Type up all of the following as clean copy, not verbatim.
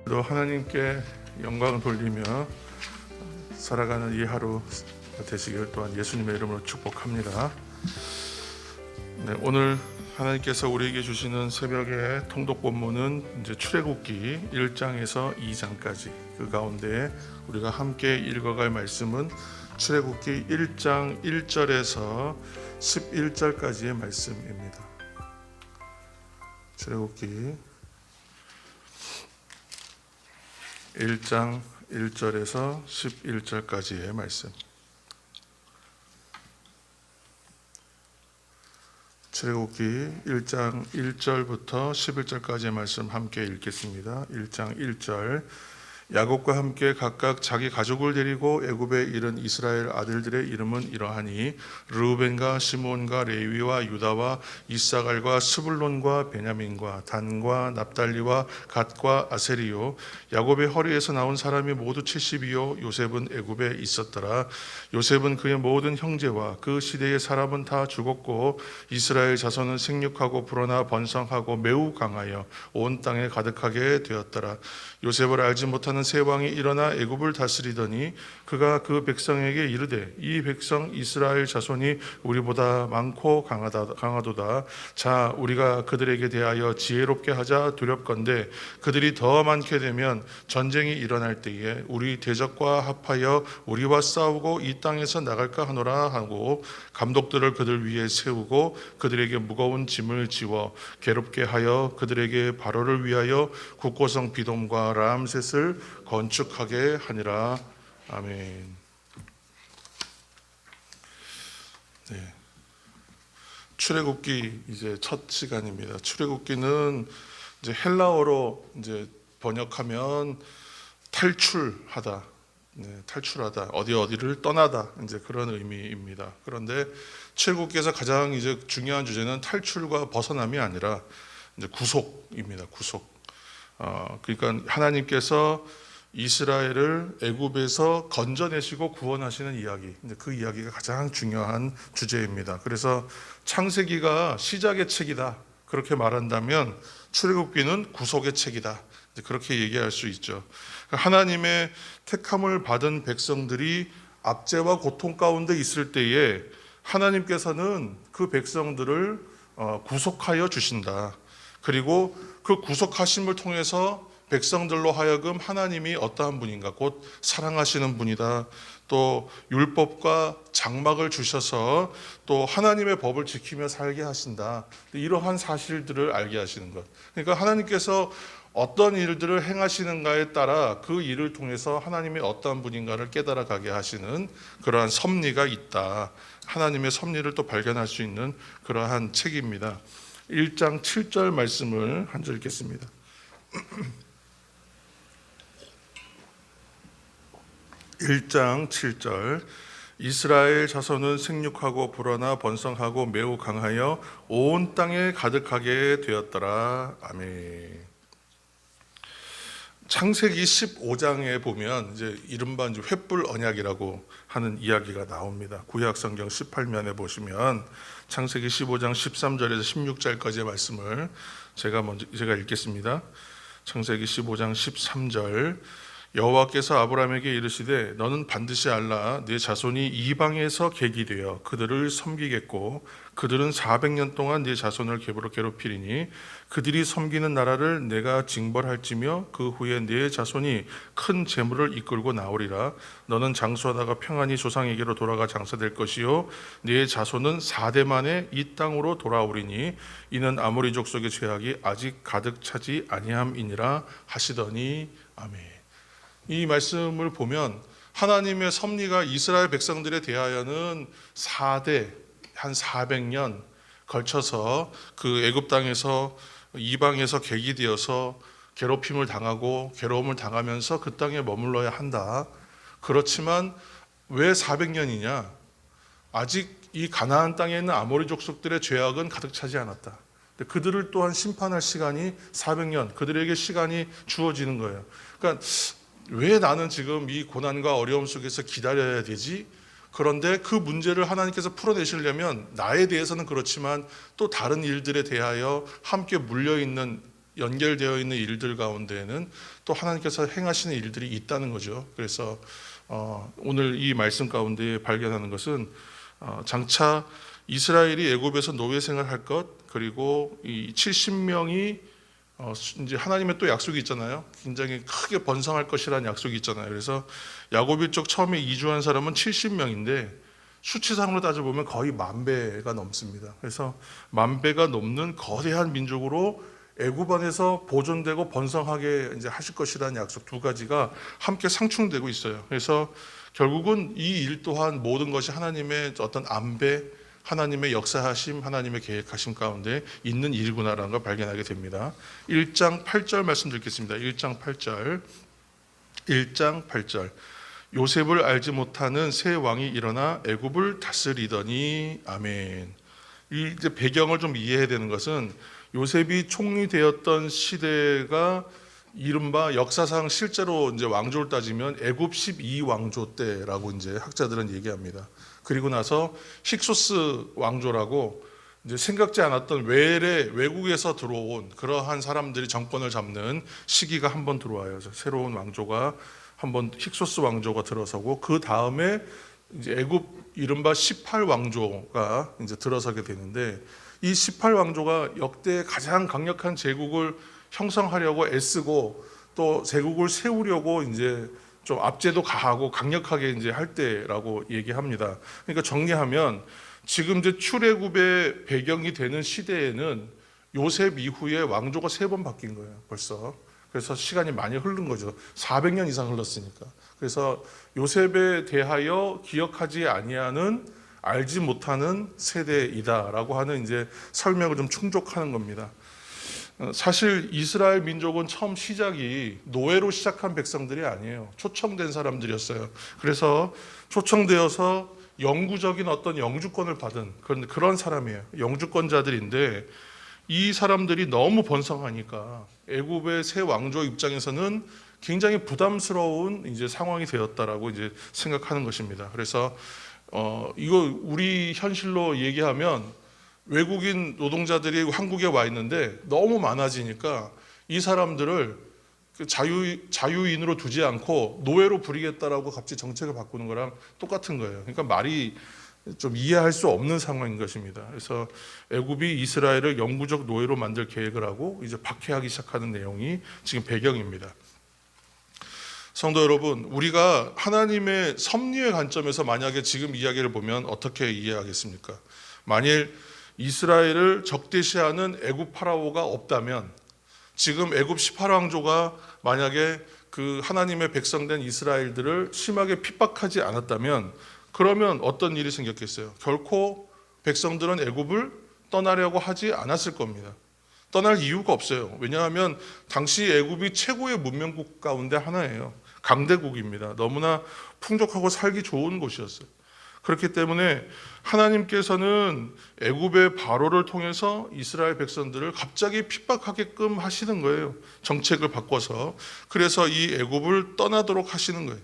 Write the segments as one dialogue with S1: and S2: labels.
S1: 또 하나님께 영광을 돌리며 살아가는 이 하루 되시길 또한 예수님의 이름으로 축복합니다. 오늘 하나님께서 우리에게 주시는 새벽의 통독 본문은 이제 출애굽기 1장에서 2장까지 그 가운데 우리가 함께 읽어갈 말씀은 출애굽기 1장 1절에서 11절까지의 말씀입니다. 출애굽기 1장 1절에서 11절까지의 말씀. 출애굽기 1장 1절부터 11절까지의 말씀 함께 읽겠습니다. 1장 1절. 야곱과 함께 각각 자기 가족을 데리고 애굽에 이른 이스라엘 아들들의 이름은 이러하니 르우벤과 시므온과 레위와 유다와 이사갈과 스불론과 베냐민과 단과 납달리와 갓과 아세리요. 야곱의 허리에서 나온 사람이 모두 70이요 요셉은 애굽에 있었더라. 요셉은 그의 모든 형제와 그 시대의 사람은 다 죽었고 이스라엘 자손은 생육하고 불어나 번성하고 매우 강하여 온 땅에 가득하게 되었더라. 요셉을 알지 못하는 세 왕이 일어나 애굽을 다스리더니 그가 그 백성에게 이르되 이 백성 이스라엘 자손이 우리보다 많고 강하도다. 자, 우리가 그들에게 대하여 지혜롭게 하자. 두렵건대 그들이 더 많게 되면 전쟁이 일어날 때에 우리 대적과 합하여 우리와 싸우고 이 땅에서 나갈까 하노라 하고 감독들을 그들 위에 세우고 그들에게 무거운 짐을 지워 괴롭게 하여 그들에게 바로를 위하여 국고성 비돔과 람셋을 건축하게 하니라. 아멘. 네. 출애굽기 이제 첫 시간입니다. 출애굽기는 이제 헬라어로 이제 번역하면 탈출하다, 탈출하다, 어디를 떠나다, 이제 그런 의미입니다. 그런데 출애굽기에서 가장 이제 중요한 주제는 탈출과 벗어남이 아니라 이제 구속입니다. 구속. 그러니까 하나님께서 이스라엘을 애굽에서 건져내시고 구원하시는 이야기, 그 이야기가 가장 중요한 주제입니다. 그래서 창세기가 시작의 책이다 그렇게 말한다면 출애굽기는 구속의 책이다 그렇게 얘기할 수 있죠. 하나님의 택함을 받은 백성들이 압제와 고통 가운데 있을 때에 하나님께서는 그 백성들을 구속하여 주신다. 그리고 그 구속하심을 통해서 백성들로 하여금 하나님이 어떠한 분인가, 곧 사랑하시는 분이다. 또 율법과 장막을 주셔서 또 하나님의 법을 지키며 살게 하신다. 이러한 사실들을 알게 하시는 것. 그러니까 하나님께서 어떤 일들을 행하시는가에 따라 그 일을 통해서 하나님이 어떠한 분인가를 깨달아가게 하시는 그러한 섭리가 있다. 하나님의 섭리를 또 발견할 수 있는 그러한 책입니다. 1장 7절 말씀을 한 절 읽겠습니다. 1장 7절. 이스라엘 자손은 생육하고 불어나 번성하고 매우 강하여 온 땅에 가득하게 되었더라. 아멘. 창세기 15장에 보면 이제 이른바 이제 횃불 언약이라고 하는 이야기가 나옵니다. 구약 성경 18면에 보시면 창세기 15장 13절에서 16절까지의 말씀을 제가 읽겠습니다. 창세기 15장 13절. 여호와께서 아브라함에게 이르시되 너는 반드시 알라 네 자손이 이방에서 객이 되어 그들을 섬기겠고 그들은 400년 동안 네 자손을 괴롭히리니 그들이 섬기는 나라를 내가 징벌할지며 그 후에 네 자손이 큰 재물을 이끌고 나오리라. 너는 장수하다가 평안히 조상에게로 돌아가 장사될 것이요 네 자손은 4대 만에 이 땅으로 돌아오리니 이는 아모리 족속의 죄악이 아직 가득 차지 아니함이니라 하시더니. 아멘. 이 말씀을 보면 하나님의 섭리가 이스라엘 백성들에 대하여는 4대 한 400년 걸쳐서 그 애굽 땅에서 이방에서 객이 되어서 괴롭힘을 당하고 괴로움을 당하면서 그 땅에 머물러야 한다. 그렇지만 왜 400년이냐? 아직 이 가나안 땅에 있는 아모리 족속들의 죄악은 가득 차지 않았다. 그들을 또한 심판할 시간이 400년, 그들에게 시간이 주어지는 거예요. 그러니까 왜 나는 지금 이 고난과 어려움 속에서 기다려야 되지? 그런데 그 문제를 하나님께서 풀어내시려면 나에 대해서는 그렇지만 또 다른 일들에 대하여 함께 물려있는 연결되어 있는 일들 가운데에는 또 하나님께서 행하시는 일들이 있다는 거죠. 그래서 오늘 이 말씀 가운데 발견하는 것은 장차 이스라엘이 애굽에서 노예 생활할 것, 그리고 이 70명이 이제 하나님의 또 약속이 있잖아요. 굉장히 크게 번성할 것이라는 약속이 있잖아요. 그래서 야곱 일족 처음에 이주한 사람은 70명인데 수치상으로 따져보면 거의 10,000배가 넘습니다. 그래서 10,000배가 넘는 거대한 민족으로 애굽 안에서 보존되고 번성하게 이제 하실 것이라는 약속 두 가지가 함께 상충되고 있어요. 그래서 결국은 이 일 또한 모든 것이 하나님의 어떤 안배, 하나님의 역사하심, 하나님의 계획하심 가운데 있는 일구나라는 걸 발견하게 됩니다. 1장 8절 말씀 드리겠습니다. 1장 8절. 1장 8절. 요셉을 알지 못하는 새 왕이 일어나 애굽을 다스리더니. 아멘. 이 이제 배경을 좀 이해해야 되는 것은 요셉이 총리 되었던 시대가 이른바 역사상 실제로 이제 왕조를 따지면 애굽 12왕조 때라고 이제 학자들은 얘기합니다. 그리고 나서 힉소스 왕조라고 이제 생각지 않았던 외국에서 들어온 그러한 사람들이 정권을 잡는 시기가 한번 들어와요. 새로운 왕조가 한번 힉소스 왕조가 들어서고 그 다음에 이제 애굽 이른바 18왕조가 이제 들어서게 되는데 이 18왕조가 역대 가장 강력한 제국을 형성하려고 애쓰고 또 제국을 세우려고 이제 좀 압제도 가하고 강력하게 이제 할 때라고 얘기합니다. 그러니까 정리하면 지금 이제 출애굽의 배경이 되는 시대에는 요셉 이후에 왕조가 3번 바뀐 거예요, 벌써. 그래서 시간이 많이 흐른 거죠. 400년 이상 흘렀으니까. 그래서 요셉에 대하여 기억하지 아니하는 알지 못하는 세대이다라고 하는 이제 설명을 좀 충족하는 겁니다. 사실 이스라엘 민족은 처음 시작이 노예로 시작한 백성들이 아니에요. 초청된 사람들이었어요. 그래서 초청되어서 영구적인 어떤 영주권을 받은 그런 사람이에요. 영주권자들인데 이 사람들이 너무 번성하니까 애굽의 새 왕조 입장에서는 굉장히 부담스러운 이제 상황이 되었다라고 이제 생각하는 것입니다. 그래서 이거 우리 현실로 얘기하면 외국인 노동자들이 한국에 와 있는데 너무 많아지니까 이 사람들을 자유인으로 두지 않고 노예로 부리겠다라고 갑자기 정책을 바꾸는 거랑 똑같은 거예요. 그러니까 말이 좀 이해할 수 없는 상황인 것입니다. 그래서 애굽이 이스라엘을 영구적 노예로 만들 계획을 하고 이제 박해하기 시작하는 내용이 지금 배경입니다. 성도 여러분, 우리가 하나님의 섭리의 관점에서 만약에 지금 이야기를 보면 어떻게 이해하겠습니까? 만일 이스라엘을 적대시하는 애굽 파라오가 없다면, 지금 애굽 18왕조가 만약에 그 하나님의 백성된 이스라엘들을 심하게 핍박하지 않았다면, 그러면 어떤 일이 생겼겠어요? 결코 백성들은 애굽을 떠나려고 하지 않았을 겁니다. 떠날 이유가 없어요. 왜냐하면 당시 애굽이 최고의 문명국 가운데 하나예요. 강대국입니다. 너무나 풍족하고 살기 좋은 곳이었어요. 그렇기 때문에 하나님께서는 애굽의 바로를 통해서 이스라엘 백성들을 갑자기 핍박하게끔 하시는 거예요. 정책을 바꿔서. 그래서 이 애굽을 떠나도록 하시는 거예요.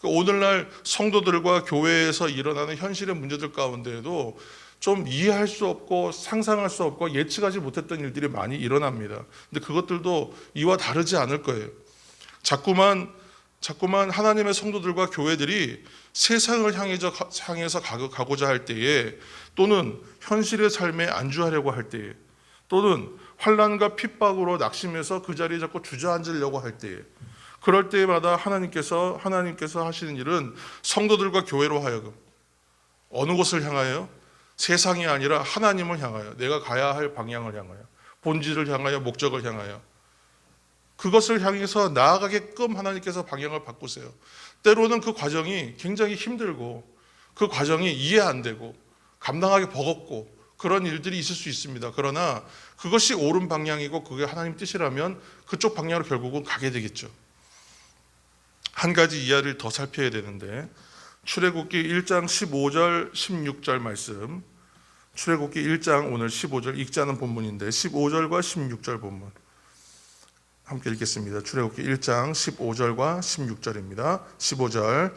S1: 오늘날 성도들과 교회에서 일어나는 현실의 문제들 가운데에도 좀 이해할 수 없고 상상할 수 없고 예측하지 못했던 일들이 많이 일어납니다. 근데 그것들도 이와 다르지 않을 거예요. 자꾸만 하나님의 성도들과 교회들이 세상을 향해서 가고자 할 때에, 또는 현실의 삶에 안주하려고 할 때에, 또는 환난과 핍박으로 낙심해서 그 자리에 자꾸 주저앉으려고 할 때에, 그럴 때마다 하나님께서 하시는 일은 성도들과 교회로 하여금 어느 곳을 향하여? 세상이 아니라 하나님을 향하여, 내가 가야 할 방향을 향하여, 본질을 향하여, 목적을 향하여, 그것을 향해서 나아가게끔 하나님께서 방향을 바꾸세요. 때로는 그 과정이 굉장히 힘들고 그 과정이 이해 안 되고 감당하기 버겁고 그런 일들이 있을 수 있습니다. 그러나 그것이 옳은 방향이고 그게 하나님 뜻이라면 그쪽 방향으로 결국은 가게 되겠죠. 한 가지 이하를 더 살펴야 되는데, 출애굽기 1장 15절 16절 말씀, 출애굽기 1장 오늘 15절 읽지 않은 본문인데 15절과 16절 본문 함께 읽겠습니다. 출애굽기 1장 15절과 16절입니다. 15절.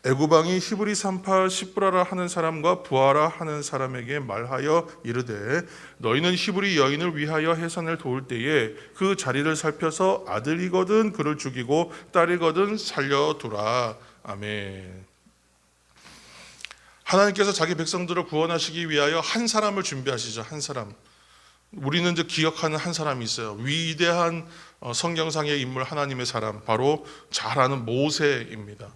S1: 애굽왕이 히브리 산파 십브라라 하는 사람과 부하라 하는 사람에게 말하여 이르되 너희는 히브리 여인을 위하여 해산을 도울 때에 그 자리를 살펴서 아들이거든 그를 죽이고 딸이거든 살려두라. 아멘. 하나님께서 자기 백성들을 구원하시기 위하여 한 사람을 준비하시죠. 한 사람. 우리는 이제 기억하는 한 사람이 있어요. 위대한 성경상의 인물, 하나님의 사람, 바로 잘 아는 모세입니다.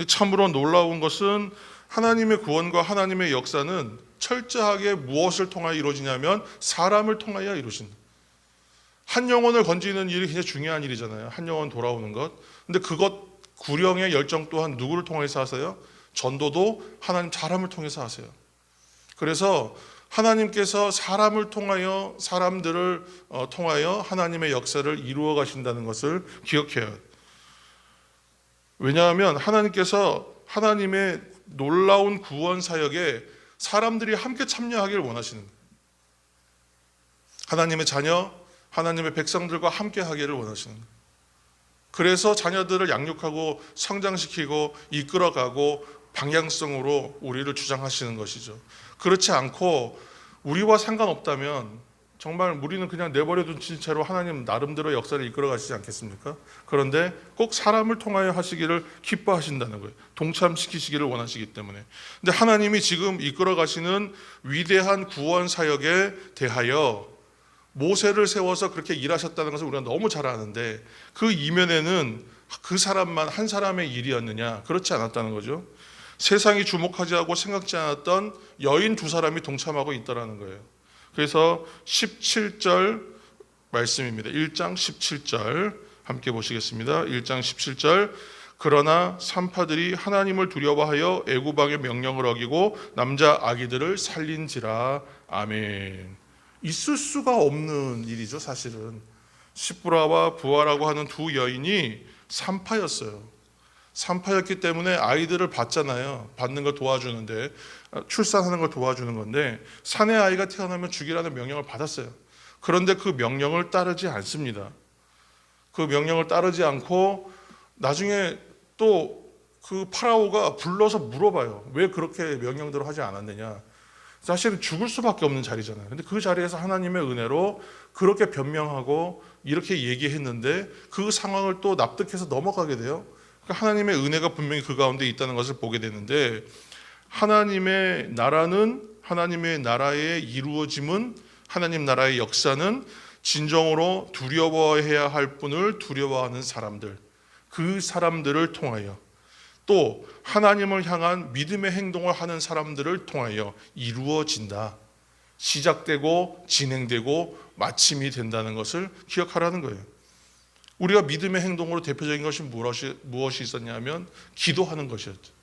S1: 참으로 놀라운 것은 하나님의 구원과 하나님의 역사는 철저하게 무엇을 통하여 이루어지냐면 사람을 통하여 이루어진다. 한 영혼을 건지는 일이 굉장히 중요한 일이잖아요. 한 영혼 돌아오는 것. 근데 그것 구령의 열정 또한 누구를 통해서 하세요? 전도도 하나님 사람을 통해서 하세요. 그래서 하나님께서 사람을 통하여, 사람들을 통하여 하나님의 역사를 이루어 가신다는 것을 기억해요. 왜냐하면 하나님께서 하나님의 놀라운 구원 사역에 사람들이 함께 참여하기를 원하시는 거예요. 하나님의 자녀, 하나님의 백성들과 함께 하기를 원하시는 거예요. 그래서 자녀들을 양육하고 성장시키고 이끌어가고 방향성으로 우리를 주장하시는 것이죠. 그렇지 않고 우리와 상관없다면 정말 우리는 그냥 내버려둔 채로 하나님 나름대로 역사를 이끌어 가시지 않겠습니까? 그런데 꼭 사람을 통하여 하시기를 기뻐하신다는 거예요. 동참시키시기를 원하시기 때문에. 근데 하나님이 지금 이끌어 가시는 위대한 구원 사역에 대하여 모세를 세워서 그렇게 일하셨다는 것을 우리가 너무 잘 아는데 그 이면에는 그 사람만 한 사람의 일이었느냐? 그렇지 않았다는 거죠. 세상이 주목하지 않고 생각지 않았던 여인 두 사람이 동참하고 있다는 거예요. 그래서 17절 말씀입니다. 1장 17절 함께 보시겠습니다. 1장 17절 그러나 산파들이 하나님을 두려워하여 애굽왕의 명령을 어기고 남자 아기들을 살린지라. 아멘. 있을 수가 없는 일이죠. 사실은 십브라와 부하라고 하는 두 여인이 산파였어요. 산파였기 때문에 아이들을 받잖아요. 받는 걸 도와주는데, 출산하는 걸 도와주는 건데 사내 아이가 태어나면 죽이라는 명령을 받았어요. 그런데 그 명령을 따르지 않습니다. 그 명령을 따르지 않고 나중에 또 그 파라오가 불러서 물어봐요. 왜 그렇게 명령대로 하지 않았느냐. 사실은 죽을 수밖에 없는 자리잖아요. 근데 그 자리에서 하나님의 은혜로 그렇게 변명하고 이렇게 얘기했는데 그 상황을 또 납득해서 넘어가게 돼요. 그러니까 하나님의 은혜가 분명히 그 가운데 있다는 것을 보게 되는데, 하나님의 나라는, 하나님의 나라의 이루어짐은, 하나님 나라의 역사는 진정으로 두려워해야 할 분을 두려워하는 사람들, 그 사람들을 통하여, 또 하나님을 향한 믿음의 행동을 하는 사람들을 통하여 이루어진다. 시작되고 진행되고 마침이 된다는 것을 기억하라는 거예요. 우리가 믿음의 행동으로 대표적인 것이 무엇이 있었냐면 기도하는 것이었죠.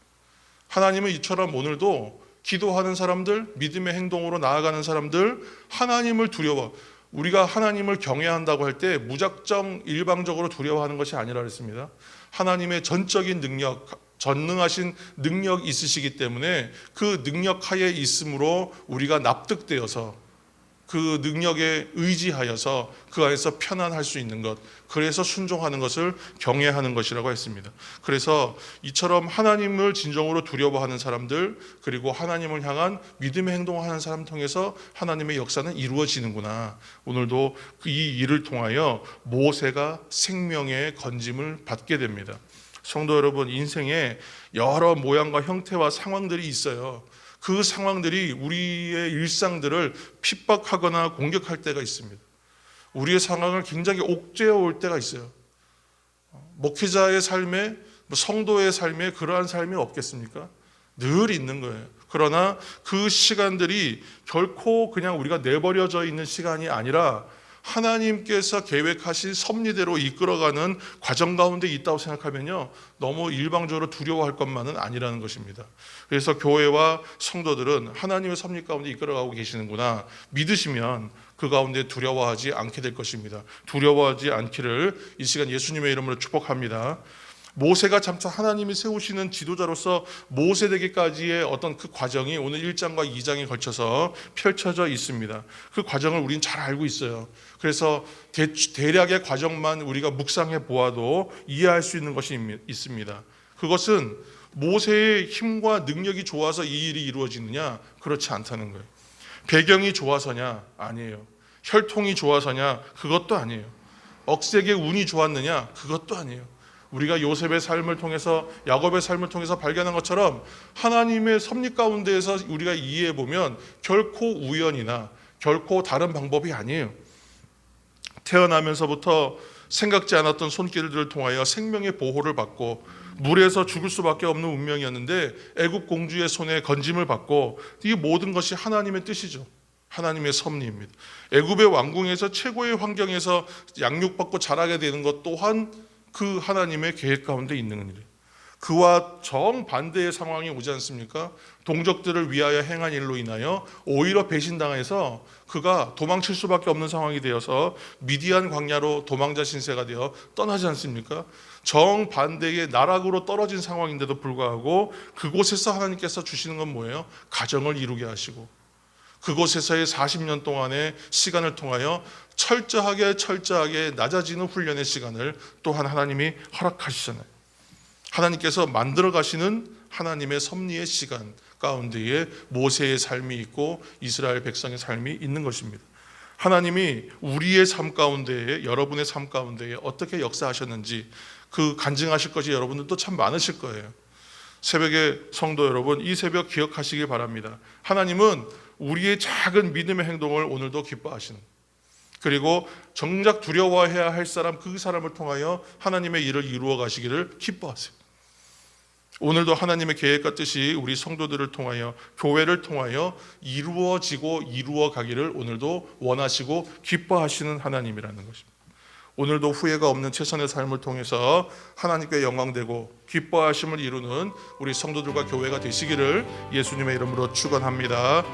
S1: 하나님은 이처럼 오늘도 기도하는 사람들, 믿음의 행동으로 나아가는 사람들, 하나님을 두려워, 우리가 하나님을 경외한다고 할 때 무작정 일방적으로 두려워하는 것이 아니라 그랬습니다. 하나님의 전적인 능력, 전능하신 능력이 있으시기 때문에 그 능력 하에 있음으로 우리가 납득되어서 그 능력에 의지하여서 그 안에서 편안할 수 있는 것, 그래서 순종하는 것을 경외하는 것이라고 했습니다. 그래서 이처럼 하나님을 진정으로 두려워하는 사람들, 그리고 하나님을 향한 믿음의 행동을 하는 사람 통해서 하나님의 역사는 이루어지는구나. 오늘도 이 일을 통하여 모세가 생명의 건짐을 받게 됩니다. 성도 여러분, 인생에 여러 모양과 형태와 상황들이 있어요. 그 상황들이 우리의 일상들을 핍박하거나 공격할 때가 있습니다. 우리의 상황을 굉장히 옥죄어 올 때가 있어요. 목회자의 삶에, 성도의 삶에 그러한 삶이 없겠습니까? 늘 있는 거예요. 그러나 그 시간들이 결코 그냥 우리가 내버려져 있는 시간이 아니라 하나님께서 계획하신 섭리대로 이끌어가는 과정 가운데 있다고 생각하면요, 너무 일방적으로 두려워할 것만은 아니라는 것입니다. 그래서 교회와 성도들은 하나님의 섭리 가운데 이끌어가고 계시는구나 믿으시면 그 가운데 두려워하지 않게 될 것입니다. 두려워하지 않기를 이 시간 예수님의 이름으로 축복합니다. 모세가 참차 하나님이 세우시는 지도자로서 모세 되기까지의 어떤 그 과정이 오늘 1장과 2장에 걸쳐서 펼쳐져 있습니다. 그 과정을 우리는 잘 알고 있어요. 그래서 대략의 과정만 우리가 묵상해 보아도 이해할 수 있는 것이 있습니다. 그것은 모세의 힘과 능력이 좋아서 이 일이 이루어지느냐? 그렇지 않다는 거예요. 배경이 좋아서냐? 아니에요. 혈통이 좋아서냐? 그것도 아니에요. 억색의 운이 좋았느냐? 그것도 아니에요. 우리가 요셉의 삶을 통해서, 야곱의 삶을 통해서 발견한 것처럼 하나님의 섭리 가운데에서 우리가 이해해 보면 결코 우연이나 결코 다른 방법이 아니에요. 태어나면서부터 생각지 않았던 손길들을 통하여 생명의 보호를 받고 물에서 죽을 수밖에 없는 운명이었는데 애굽 공주의 손에 건짐을 받고, 이 모든 것이 하나님의 뜻이죠. 하나님의 섭리입니다. 애굽의 왕궁에서 최고의 환경에서 양육받고 자라게 되는 것 또한 그 하나님의 계획 가운데 있는 일이에요. 그와 정반대의 상황이 오지 않습니까? 동족들을 위하여 행한 일로 인하여 오히려 배신당해서 그가 도망칠 수밖에 없는 상황이 되어서 미디안 광야로 도망자 신세가 되어 떠나지 않습니까? 정반대의 나락으로 떨어진 상황인데도 불구하고 그곳에서 하나님께서 주시는 건 뭐예요? 가정을 이루게 하시고 그곳에서의 40년 동안의 시간을 통하여 철저하게 낮아지는 훈련의 시간을 또한 하나님이 허락하시잖아요. 하나님께서 만들어 가시는 하나님의 섭리의 시간 가운데에 모세의 삶이 있고 이스라엘 백성의 삶이 있는 것입니다. 하나님이 우리의 삶 가운데에, 여러분의 삶 가운데에 어떻게 역사하셨는지 그 간증하실 것이 여러분들도 참 많으실 거예요. 새벽의 성도 여러분, 이 새벽 기억하시기 바랍니다. 하나님은 우리의 작은 믿음의 행동을 오늘도 기뻐하시는, 그리고 정작 두려워해야 할 사람, 그 사람을 통하여 하나님의 일을 이루어 가시기를 기뻐하세요. 오늘도 하나님의 계획과 뜻이 우리 성도들을 통하여, 교회를 통하여 이루어지고 이루어 가기를 오늘도 원하시고 기뻐하시는 하나님이라는 것입니다. 오늘도 후회가 없는 최선의 삶을 통해서 하나님께 영광되고 기뻐하심을 이루는 우리 성도들과 교회가 되시기를 예수님의 이름으로 축원합니다.